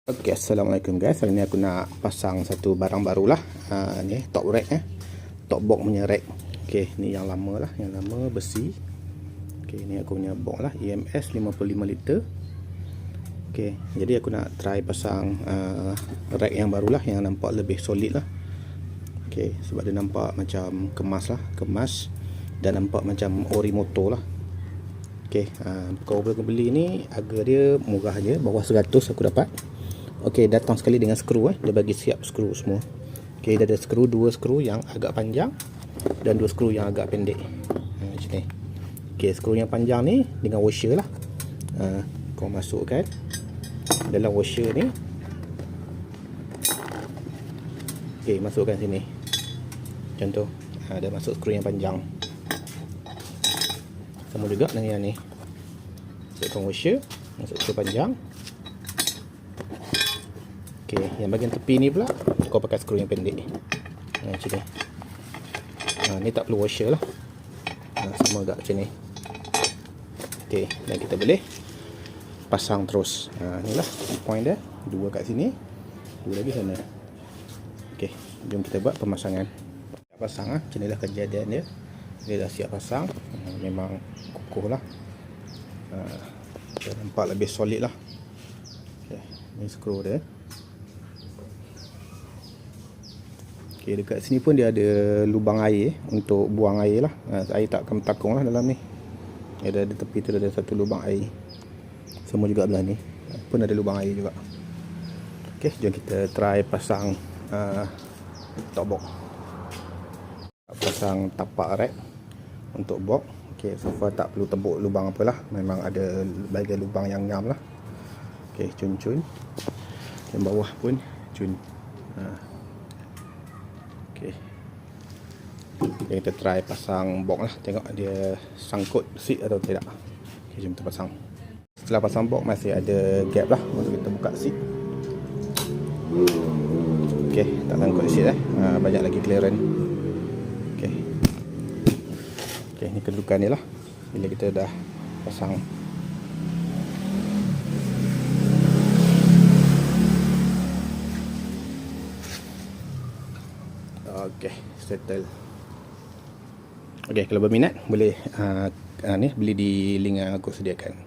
Okay, Assalamualaikum guys. Hari ni aku nak pasang satu barang baru lah. Ni top rack top box punya rack. Okay, ni yang lama lah, yang lama besi. Okay, ni aku punya box lah, EMS 55 liter. Okay, jadi aku nak try pasang rack yang baru lah, yang nampak lebih solid lah. Okay, sebab dia nampak macam kemas lah, kemas dan nampak macam ori motor lah. Okay, kalau aku beli ni harga dia murah je, bawah 100 aku dapat. Okey, datang sekali dengan skru dia bagi siap skru semua. Okey, dia ada skru, dua skru yang agak panjang dan dua skru yang agak pendek. Macam ni. Okey, skru yang panjang ni dengan washer lah. Kau masukkan dalam washer ni. Okey, masukkan sini. Macam tu. Dah masuk skru yang panjang. Sama juga dengan yang ni. Masukkan washer, masuk skru panjang. Okey, yang bahagian tepi ni pula kau pakai skru yang pendek. Macam ni. Ni tak perlu washer lah. Sama agak macam ni. Okey, dan kita boleh pasang terus. Inilah point dia. Dua kat sini, dua lagi sana. Okey, jom kita buat pemasangan. Pasang macam inilah kejadian dia. Dia dah siap pasang. Memang kukuh lah. Nampak lebih solid lah. Okey, ni skru dia. Okay, dekat sini pun dia ada lubang air untuk buang air lah. Air tak akan bertakung lah dalam ni. Ada tepi tu ada satu lubang air. Semua juga belah ni pun ada lubang air juga. Ok, jom kita try pasang top box. Pasang tapak rack untuk box. Ok, so far tak perlu tebuk lubang apalah. Memang ada bahagian lubang yang ngam lah. Ok, cun-cun. Yang bawah pun cun. Okay. Kita try pasang box lah. Tengok dia sangkut seat atau tidak. Okay, jom kita pasang. Setelah pasang box masih ada gap lah untuk kita buka seat. Okay, tak sangkut seat banyak lagi clearance. Okay. Okay, ni kedudukan dia lah bila kita dah pasang. Okey, settle. Okey, kalau berminat boleh ni beli di link yang aku sediakan.